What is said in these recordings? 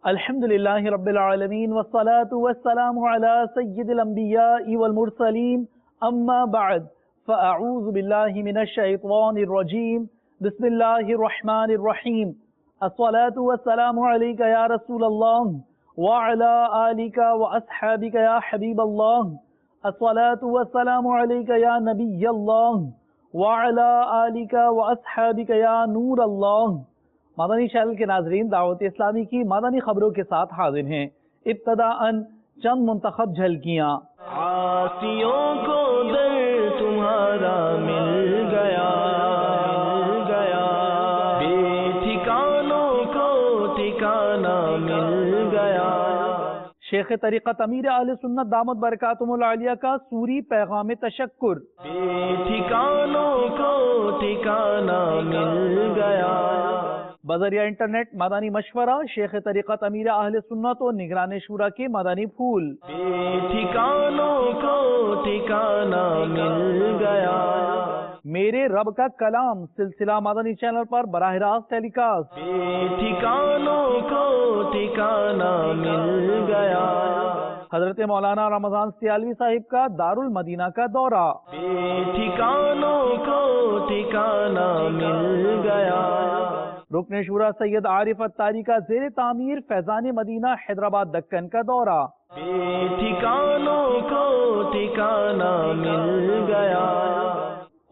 الحمد للہ رب العالمین والصلاة والسلام علی سید الانبیاء والمرسلین اما بعد فاعوذ باللہ من الشیطان الرجیم بسم اللہ الرحمن الرحیم الصلاة والسلام علیک یا رسول اللہ وعلی آلک واصحابک یا حبیب اللہ الصلاة والسلام علیک یا نبی اللہ وعلی آلک واصحابک یا نور اللہ۔ مدنی چینل کے ناظرین، دعوت اسلامی کی مدنی خبروں کے ساتھ حاضر ہیں۔ ابتداءً چند منتخب جھلکیاں۔ عاصیوں کو در تمہارا مل گیا، بے ٹھکانوں کو ٹھکانہ مل گیا۔ شیخ طریقت امیر اہل سنت دامت برکاتہم العالیہ کا سوری پیغام تشکر۔ بے ٹھکانوں کو ٹھکانہ مل گیا۔ بذریعہ انٹرنیٹ مدنی مشورہ شیخ طریقت امیر اہل سنت و نگران شورا کے مدنی پھول۔ بے ٹھکانوں کو ٹھکانہ مل گیا۔ میرے رب کا کلام سلسلہ مدنی چینل پر براہ راست ٹیلی کاسٹ۔ بے ٹھکانوں کو ٹھکانہ مل گیا۔ حضرت مولانا رمضان سیالوی صاحب کا دارالمدینہ کا دورہ۔ بے ٹھکانوں کو ٹھکانہ مل گیا۔ رکن شورا سید عارف اتاری کا زیر تعمیر فیضان مدینہ حیدرآباد دکن کا دورہ۔ بے ٹھکانوں کو ٹھکانہ مل گیا۔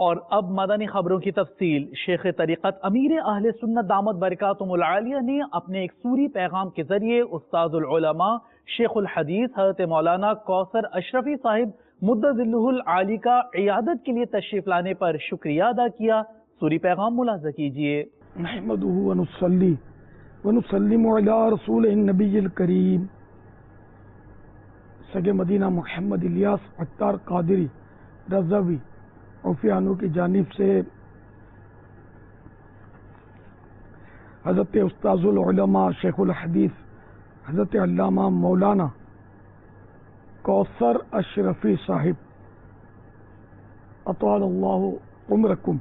اور اب مدنی خبروں کی تفصیل۔ شیخ طریقت امیر اہل سنت دامت برکاتہم العالیہ نے اپنے ایک سوری پیغام کے ذریعے استاذ العلماء شیخ الحدیث حضرت مولانا کوثر اشرفی صاحب مدّ ظلہ العالی کا عیادت کے لیے تشریف لانے پر شکریہ ادا کیا۔ سوری پیغام ملاحظہ کیجیے۔ نحمده ونصلي ونسلم على رسول النبی الکریم سگے مدینہ محمد الیاس عطار قادری رضوی عفیانو کی جانب سے حضرت استاذ العلماء شیخ الحدیث حضرت علامہ مولانا کوثر اشرفی صاحب اطال اللہ عمرکم،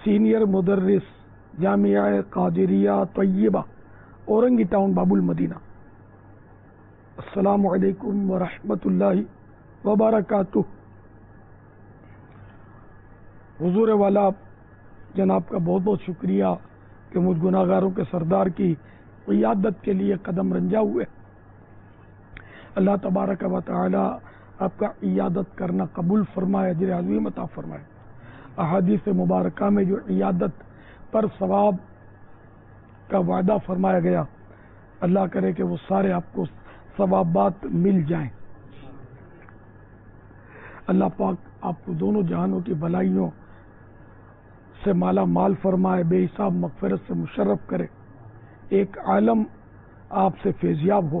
سینئر مدرس جامعہ قادریہ طیبہ اورنگی ٹاؤن باب المدینہ، السلام علیکم ورحمۃ اللہ وبرکاتہ۔ حضور والا جناب کا بہت بہت شکریہ کہ مجھ گناہ گاروں کے سردار کی عیادت کے لیے قدم رنجا ہوئے۔ اللہ تبارک و تعالی آپ کا عیادت کرنا قبول فرمائے، اجر عظیم عطا فرمائے۔ احادیث مبارکہ میں جو عیادت پر ثواب کا وعدہ فرمایا گیا، اللہ کرے کہ وہ سارے آپ کو ثوابات مل جائیں۔ اللہ پاک آپ کو دونوں جہانوں کی بلائیوں سے مالا مال فرمائے، بے حساب مغفرت سے مشرف کرے، ایک عالم آپ سے فیضیاب ہو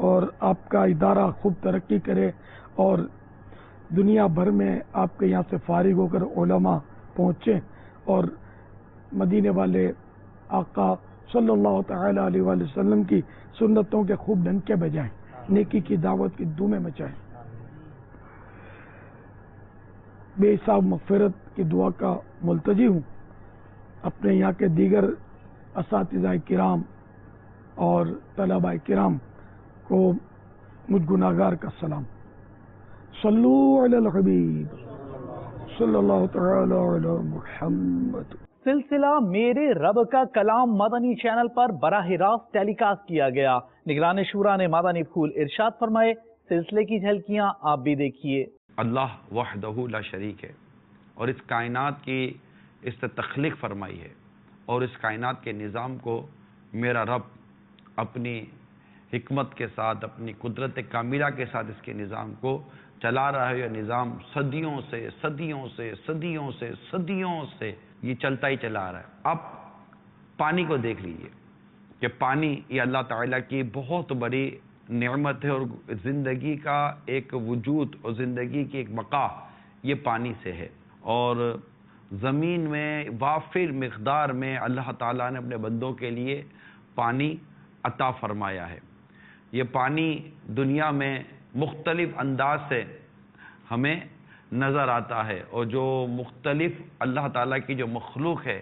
اور آپ کا ادارہ خوب ترقی کرے، اور دنیا بھر میں آپ کے یہاں سے فارغ ہو کر علماء پہنچیں اور مدینے والے آقا صلی اللہ تعالی علیہ وآلہ وسلم کی سنتوں کے خوب ڈنکے بجائیں، نیکی کی دعوت کی دھومیں مچائیں۔ بے حساب مغفرت کی دعا کا ملتجی ہوں۔ اپنے یہاں کے دیگر اساتذہ کرام اور طلباء کرام کو مجھ گناہگار کا سلام۔ صلو علی الحبیب صلی اللہ تعالی علی محمد۔ سلسلہ میرے رب کا کلام مدنی چینل پر براہ راست ٹیلی کاسٹ کیا گیا۔ نگران شورا نے مدنی پھول ارشاد فرمائے، سلسلے کی جھلکیاں آپ بھی دیکھیے۔ اللہ وحدہ لا شریک ہے، اور اس کائنات کی اس نے تخلیق فرمائی ہے، اور اس کائنات کے نظام کو میرا رب اپنی حکمت کے ساتھ اپنی قدرت کاملہ کے ساتھ اس کے نظام کو چلا رہا ہے. یہ نظام صدیوں سے یہ چلتا ہی چلا رہا ہے. اب پانی کو دیکھ لیجئے کہ پانی یہ اللہ تعالیٰ کی بہت بڑی نعمت ہے، اور زندگی کا ایک وجود اور زندگی کی ایک بقا یہ پانی سے ہے. اور زمین میں وافر مقدار میں اللہ تعالیٰ نے اپنے بندوں کے لیے پانی عطا فرمایا ہے. یہ پانی دنیا میں مختلف انداز سے ہمیں نظر آتا ہے، اور جو مختلف اللہ تعالیٰ کی جو مخلوق ہے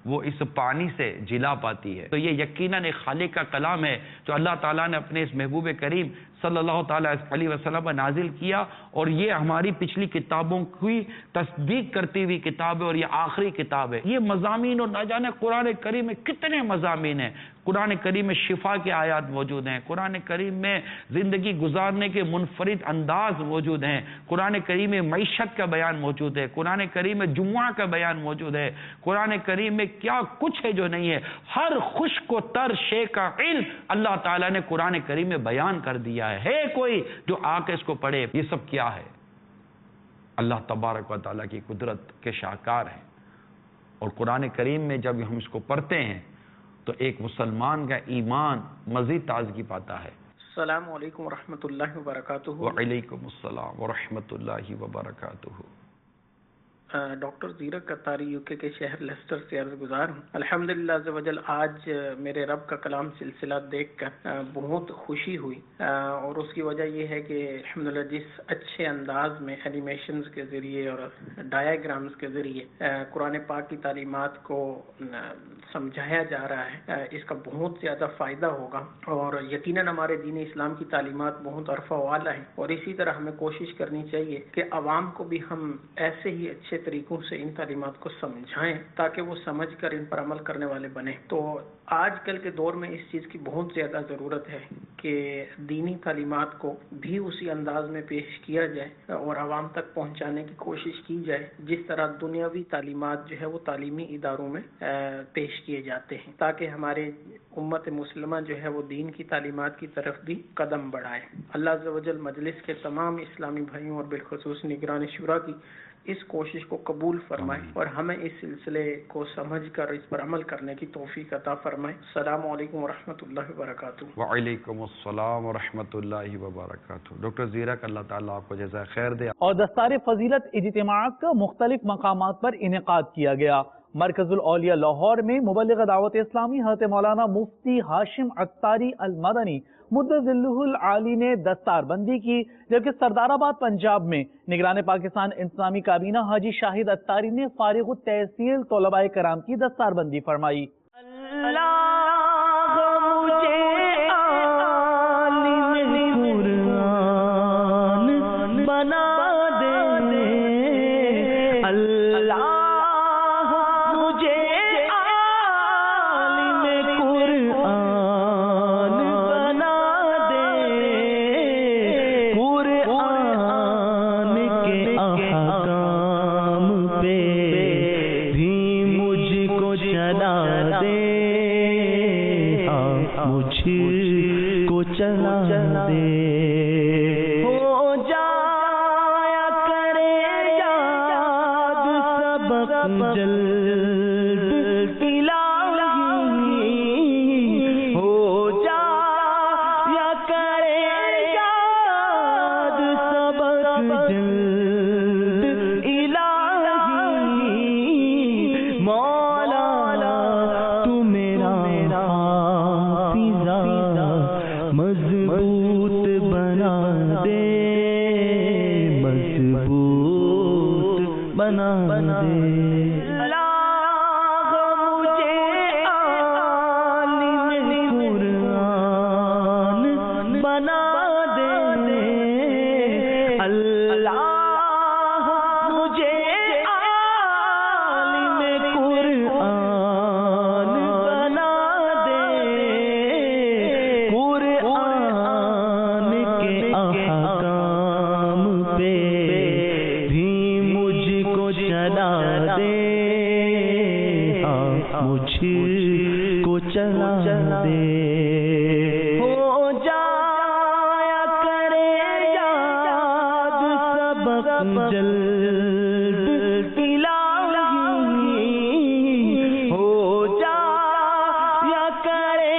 وہ اس پانی سے جلا پاتی ہے. تو یہ یقیناً ایک خالق کا کلام ہے جو اللہ تعالیٰ نے اپنے اس محبوب کریم صلی اللہ تعالیٰ علیہ وسلم پر نازل کیا، اور یہ ہماری پچھلی کتابوں کی تصدیق کرتی ہوئی کتاب ہے، اور یہ آخری کتاب ہے. یہ مضامین، اور نہ جانے قرآن کریم میں کتنے مضامین ہیں. قرآن کریم میں شفا کے آیات موجود ہیں، قرآن کریم میں زندگی گزارنے کے منفرد انداز موجود ہیں، قرآن کریم میں معیشت کا بیان موجود ہے، قرآن کریم میں جمعہ کا بیان موجود ہے، قرآن کریم میں کیا کچھ ہے جو نہیں ہے. ہر خشک و تر شے کا علم اللہ تعالیٰ نے قرآن کریم میں بیان کر دیا ہے کوئی جو آ کے اس کو پڑھے. یہ سب کیا ہے؟ اللہ تبارک و تعالیٰ کی قدرت کے شاہکار ہیں. اور قرآن کریم میں جب ہم اس کو پڑھتے ہیں تو ایک مسلمان کا ایمان مزید تازگی پاتا ہے. السلام علیکم ورحمۃ اللہ وبرکاتہ. وعلیکم السلام ورحمۃ اللہ وبرکاتہ. ڈاکٹر زیرک قطاری یوکے کے شہر لیسٹر سے عرض گزار ہوں. الحمدللہ عز و جل آج میرے رب کا کلام سلسلہ دیکھ کر بہت خوشی ہوئی، اور اس کی وجہ یہ ہے کہ الحمدللہ جس اچھے انداز میں اینیمیشنز کے ذریعے اور ڈایاگرامز کے ذریعے قرآن پاک کی تعلیمات کو سمجھایا جا رہا ہے، اس کا بہت زیادہ فائدہ ہوگا. اور یقیناً ہمارے دین اسلام کی تعلیمات بہت عرفہ والا ہیں، اور اسی طرح ہمیں کوشش کرنی چاہیے کہ عوام کو بھی ہم ایسے ہی اچھے طریقوں سے ان تعلیمات کو سمجھائیں تاکہ وہ سمجھ کر ان پر عمل کرنے والے بنیں. تو آج کل کے دور میں اس چیز کی بہت زیادہ ضرورت ہے کہ دینی تعلیمات کو بھی اسی انداز میں پیش کیا جائے اور عوام تک پہنچانے کی کوشش کی جائے جس طرح دنیاوی تعلیمات جو ہے وہ تعلیمی اداروں میں پیش کیے جاتے ہیں، تاکہ ہمارے امت مسلمہ جو ہے وہ دین کی تعلیمات کی طرف بھی قدم بڑھائے. اللہ عز و جل مجلس کے تمام اسلامی بھائیوں اور بالخصوص نگران شورا کی اس کوشش کو قبول فرمائے اور ہمیں اس سلسلے کو سمجھ کر اس پر عمل کرنے کی توفیق عطا فرمائے. السلام علیکم ورحمۃ اللہ وبرکاتہ. وعلیکم السلام ورحمۃ اللہ وبرکاتہ. ڈاکٹر زیرک اللہ تعالیٰ آپ کو جزائے خیر دے. اور دستار فضیلت اجتماعات کا مختلف مقامات پر انعقاد کیا گیا. مرکز الاولیاء لاہور میں مبلغ دعوت اسلامی حضرت مولانا مفتی ہاشم عطاری المدنی مدظلہ العالی نے دستار بندی کی، جبکہ سردار آباد پنجاب میں نگران پاکستان انتظامی کابینہ حاجی شاہد عطاری نے فارغ التحصیل طلباء کرام کی دستار بندی فرمائی. چلا دے سبق جلد الہی ہو جا یا کرے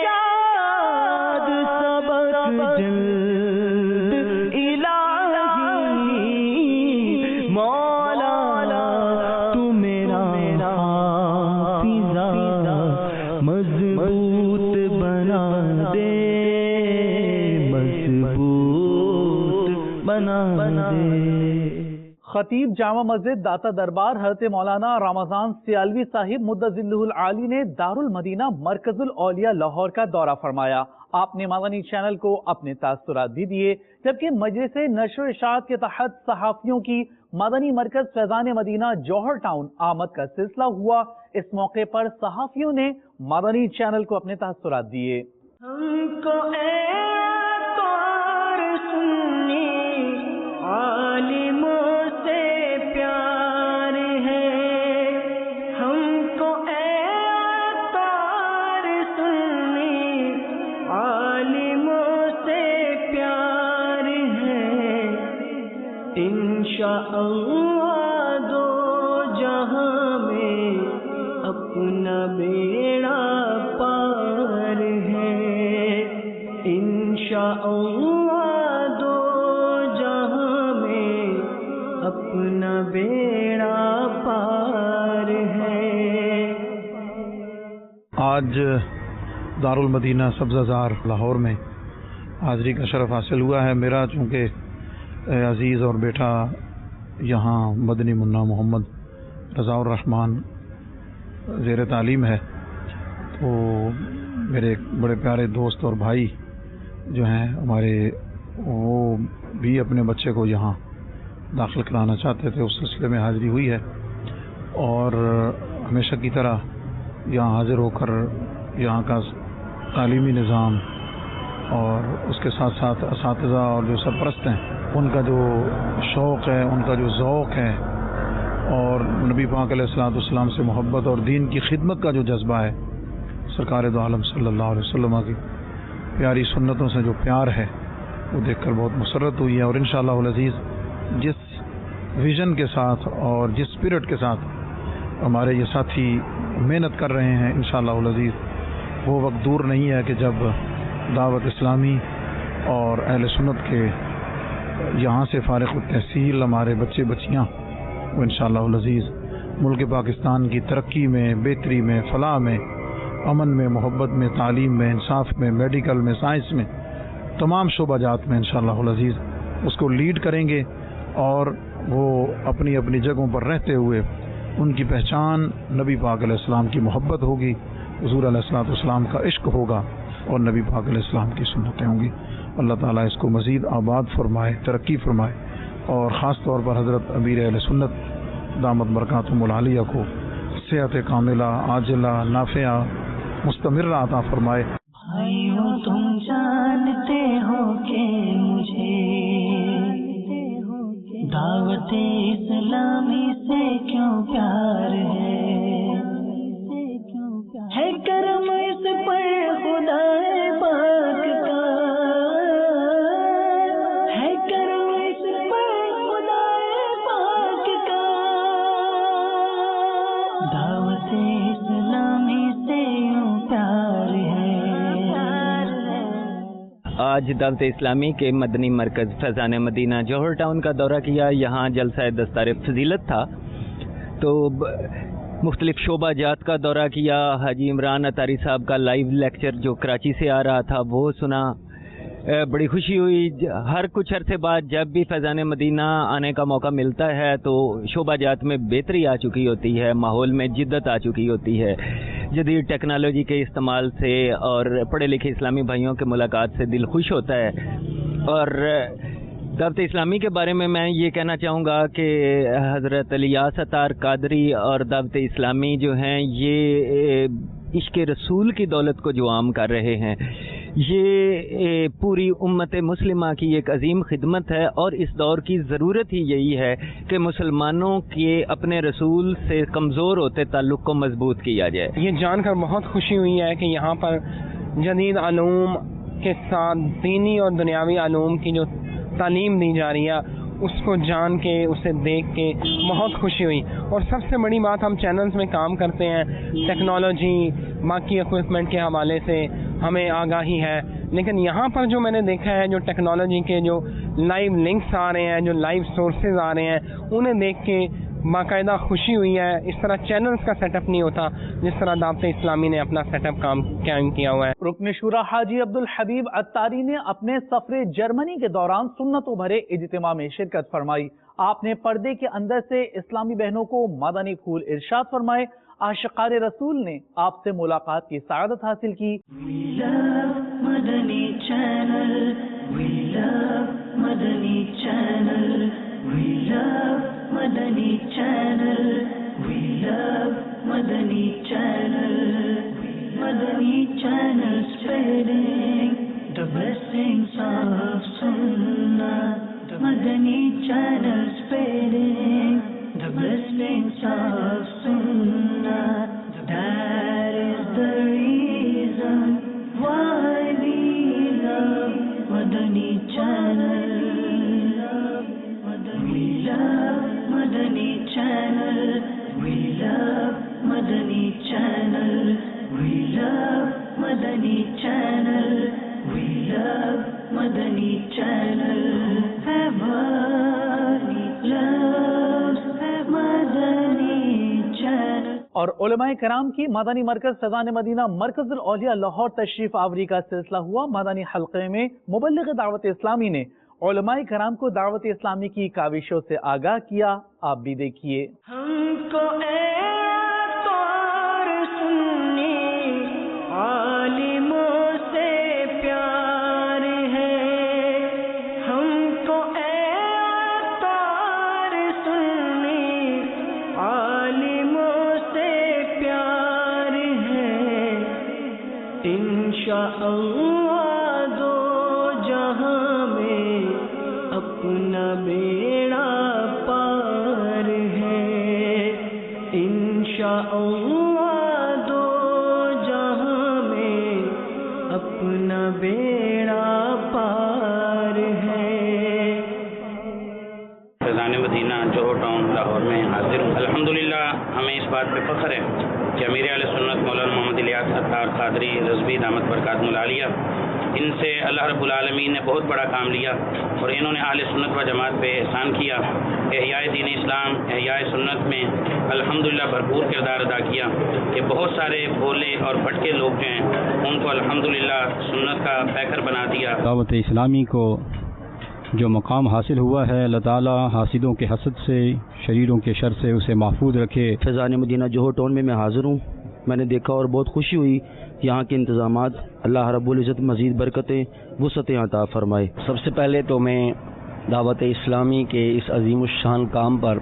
یاد سبق جلد الہی مولا تو میرا حافظہ مضبوط بنا دے خطیب جامع مسجد داتا دربار حضرت مولانا رمضان سیالوی صاحب مدظلہ العالی نے دارالمدینہ مرکز الاولیاء لاہور کا دورہ فرمایا۔ آپ نے مدنی چینل کو اپنے تاثرات بھی دیے، جبکہ مجلس نشر و اشاعت کے تحت صحافیوں کی مدنی مرکز فیضان مدینہ جوہر ٹاؤن آمد کا سلسلہ ہوا۔ اس موقع پر صحافیوں نے مدنی چینل کو اپنے تاثرات دیے۔ ہم کو عالموں سے پیار ہے، ہم کو اطہار سنی عالموں سے پیار ہے، انشاءاللہ دو جہاں میں اپنا بیڑا پار ہے، انشاءاللہ اپنا بیڑا پار ہے۔ آج دارالمدینہ سبزہ زار لاہور میں حاضری کا شرف حاصل ہوا ہے میرا، چونکہ عزیز اور بیٹا یہاں مدنی منا محمد رضا الرحمان زیر تعلیم ہے، تو میرے بڑے پیارے دوست اور بھائی جو ہیں ہمارے، وہ بھی اپنے بچے کو یہاں داخل کرانا چاہتے تھے، اس سلسلے میں حاضری ہوئی ہے، اور ہمیشہ کی طرح یہاں حاضر ہو کر یہاں کا تعلیمی نظام اور اس کے ساتھ ساتھ اساتذہ اور جو سرپرست ہیں ان کا جو شوق ہے، ان کا جو ذوق ہے، اور نبی پاک علیہ الصلوۃ والسلام سے محبت اور دین کی خدمت کا جو جذبہ ہے، سرکار دو عالم صلی اللہ علیہ وسلم کی پیاری سنتوں سے جو پیار ہے، وہ دیکھ کر بہت مسرت ہوئی ہے۔ اور انشاءاللہ العزیز جس ویژن کے ساتھ اور جس اسپرٹ کے ساتھ ہمارے یہ ساتھی محنت کر رہے ہیں، انشاءاللہ العزیز وہ وقت دور نہیں ہے کہ جب دعوت اسلامی اور اہل سنت کے یہاں سے فارغ التحصیل ہمارے بچے بچیاں وہ انشاءاللہ العزیز ملک پاکستان کی ترقی میں، بہتری میں، فلاح میں، امن میں، محبت میں، تعلیم میں، انصاف میں، میڈیکل میں، سائنس میں، تمام شعبہ جات میں انشاءاللہ العزیز اس کو لیڈ کریں گے، اور وہ اپنی اپنی جگہوں پر رہتے ہوئے ان کی پہچان نبی پاک علیہ السلام کی محبت ہوگی، حضور علیہ الصلوۃ والسلام کا عشق ہوگا، اور نبی پاک علیہ السلام کی سنتیں ہوں گی۔ اللہ تعالیٰ اس کو مزید آباد فرمائے، ترقی فرمائے، اور خاص طور پر حضرت امیر اہل سنت دامت برکاتہم العالیہ کو صحت کاملہ، عاجلہ، نافعہ، مستمرہ عطا فرمائے۔ بھائیوں تم جانتے ہو کہ مجھے دعوت اسلامی سے کیوں پیار ہے کرم اس پر خدا پاک کا، ہے کرم اس پر خدا پاک کا، دعوت اسلامی سے یوں پیار ہے۔ آج دعوت اسلامی کے مدنی مرکز فیضان مدینہ جوہر ٹاؤن کا دورہ کیا۔ یہاں جلسہ دستار فضیلت تھا، تو مختلف شعبہ جات کا دورہ کیا۔ حاجی عمران اطاری صاحب کا لائیو لیکچر جو کراچی سے آ رہا تھا وہ سنا، بڑی خوشی ہوئی۔ ہر کچھ عرصے بعد جب بھی فیضان مدینہ آنے کا موقع ملتا ہے تو شعبہ جات میں بہتری آ چکی ہوتی ہے، ماحول میں جدت آ چکی ہوتی ہے، جدید ٹیکنالوجی کے استعمال سے اور پڑھے لکھے اسلامی بھائیوں کے ملاقات سے دل خوش ہوتا ہے۔ اور دعوت اسلامی کے بارے میں یہ کہنا چاہوں گا کہ حضرت الیاس اطار قادری اور دعوت اسلامی جو ہیں یہ عشق رسول کی دولت کو جو عام کر رہے ہیں، یہ پوری امت مسلمہ کی ایک عظیم خدمت ہے، اور اس دور کی ضرورت ہی یہی ہے کہ مسلمانوں کے اپنے رسول سے کمزور ہوتے تعلق کو مضبوط کیا جائے۔ یہ جان کر بہت خوشی ہوئی ہے کہ یہاں پر جدید علوم کے ساتھ دینی اور دنیاوی علوم کی جو تعلیم دی جا رہی ہے اس کو جان کے اسے دیکھ کے بہت خوشی ہوئی. اور سب سے بڑی بات, ہم چینلز میں کام کرتے ہیں, ٹیکنالوجی باقی اکوپمنٹ کے حوالے سے ہمیں آگاہی ہے, لیکن یہاں پر جو میں نے دیکھا ہے, جو ٹیکنالوجی کے جو لائیو لنکس آ رہے ہیں, جو لائیو سورسز آ رہے ہیں, انہیں دیکھ کے باقاعدہ خوشی ہوئی ہے. اس طرح چینلز کا سیٹ اپ نہیں ہوتا جس طرح دعوت اسلامی نے اپنا سیٹ اپ قائم کیا ہوا ہے. رکن شورا حاجی عبدالحبیب عطاری نے اپنے سفر جرمنی کے دوران سنتوں بھرے اجتماع میں شرکت فرمائی. آپ نے پردے کے اندر سے اسلامی بہنوں کو مدنی پھول ارشاد فرمائے. عاشقان رسول نے آپ سے ملاقات کی سعادت حاصل کی. We love Madani Channel. We love Madani Channel. We love Madani Channel. We love Madani Channel. Madani Channel spreading the blessings of Sunnah. Madani Channel spreading the blessings of Sunnah. That is the reason why we love Madani Channel. We love Madani Channel. We love Madani Channel. We love Madani Channel. We love Madani Channel. Everybody loves Madani Channel. اور علماء کرام کی مدنی مرکز فیضان مدینہ مرکز الاولیاء لاہور تشریف آوری کا سلسلہ ہوا. مدنی حلقے میں مبلغ دعوت اسلامی نے علماء کرام کو دعوت اسلامی کی کاوشوں سے آگاہ کیا. آپ بھی دیکھیے. ہم کو اطہار سنی عالموں سے پیار ہے. ہم کو اطہار سنی عالموں سے پیار ہے. انشاءاللہ دو جہاں میں اپنا بیڑا پار ہے. انشاءاللہ دو جہاں میں اپنا بیڑا پار ہے. فیضان مدینہ جوہر ٹاؤن لاہور میں حاضر ہوں. الحمدللہ ہمیں اس بات پہ فخر ہے کہ امیر اہل سنت مولانا محمد الیاس ستار قادری رضوی دامت برکاتہ العالیہ, ان سے اللہ رب العالمین نے بہت بڑا کام لیا اور انہوں نے اہل سنت و جماعت پہ احسان کیا. احیاء دین اسلام, احیاء سنت میں الحمدللہ بھرپور کردار ادا کیا کہ بہت سارے بھولے اور بھٹکے لوگ جو ہیں ان کو الحمدللہ سنت کا پیکر بنا دیا. دعوت اسلامی کو جو مقام حاصل ہوا ہے, اللہ تعالیٰ حاسدوں کے حسد سے, شریروں کے شر سے اسے محفوظ رکھے. فیضان مدینہ جوہر ٹاؤن میں حاضر ہوں. میں نے دیکھا اور بہت خوشی ہوئی. یہاں کے انتظامات اللہ رب العزت مزید برکتیں وسعتیں عطا فرمائے. سب سے پہلے تو میں دعوت اسلامی کے اس عظیم الشان کام پر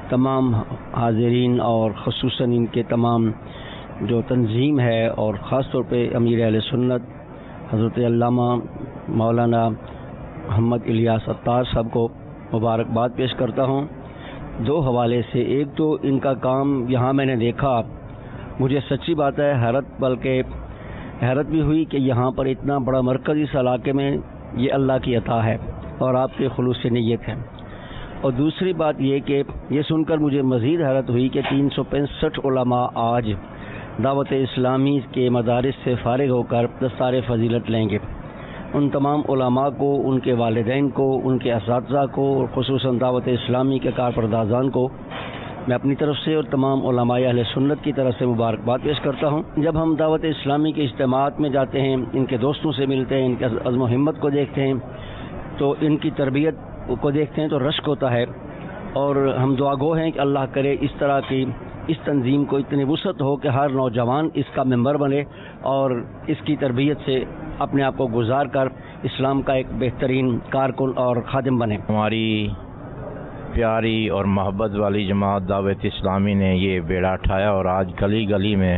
تمام حاضرین اور خصوصاً ان کے تمام جو تنظیم ہے اور خاص طور پہ امیر اہل سنت حضرت علامہ مولانا محمد الیاس ستار صاحب کو مبارکباد پیش کرتا ہوں. دو حوالے سے. ایک تو ان کا کام یہاں میں نے دیکھا, مجھے سچی بات ہے بلکہ حیرت بھی ہوئی کہ یہاں پر اتنا بڑا مرکز اس علاقے میں, یہ اللہ کی عطا ہے اور آپ کے خلوص سے نیت ہے. اور دوسری بات یہ کہ یہ سن کر مجھے مزید حیرت ہوئی کہ 365 علماء آج دعوت اسلامی کے مدارس سے فارغ ہو کر دستار فضیلت لیں گے. ان تمام علماء کو, ان کے والدین کو, ان کے اساتذہ کو اور خصوصاً دعوت اسلامی کے کارپردازان کو میں اپنی طرف سے اور تمام علماء اہل سنت کی طرف سے مبارکباد پیش کرتا ہوں. جب ہم دعوت اسلامی کے اجتماعات میں جاتے ہیں, ان کے دوستوں سے ملتے ہیں, ان کے عزم و ہمت کو دیکھتے ہیں, تو ان کی تربیت کو دیکھتے ہیں تو رشک ہوتا ہے. اور ہم دعا گو ہیں کہ اللہ کرے اس طرح کی اس تنظیم کو اتنی وسعت ہو کہ ہر نوجوان اس کا ممبر بنے اور اس کی تربیت سے اپنے آپ کو گزار کر اسلام کا ایک بہترین کارکن اور خادم بنے. ہماری پیاری اور محبت والی جماعت دعوت اسلامی نے یہ بیڑا اٹھایا اور آج گلی گلی میں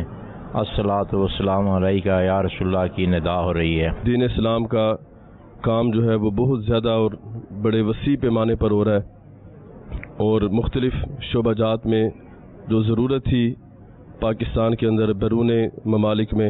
الصلاۃ والسلام علیک یا رسول اللہ کی ندا ہو رہی ہے. دین اسلام کا کام جو ہے وہ بہت زیادہ اور بڑے وسیع پیمانے پر ہو رہا ہے اور مختلف شعبہ جات میں جو ضرورت تھی پاکستان کے اندر بیرون ممالک میں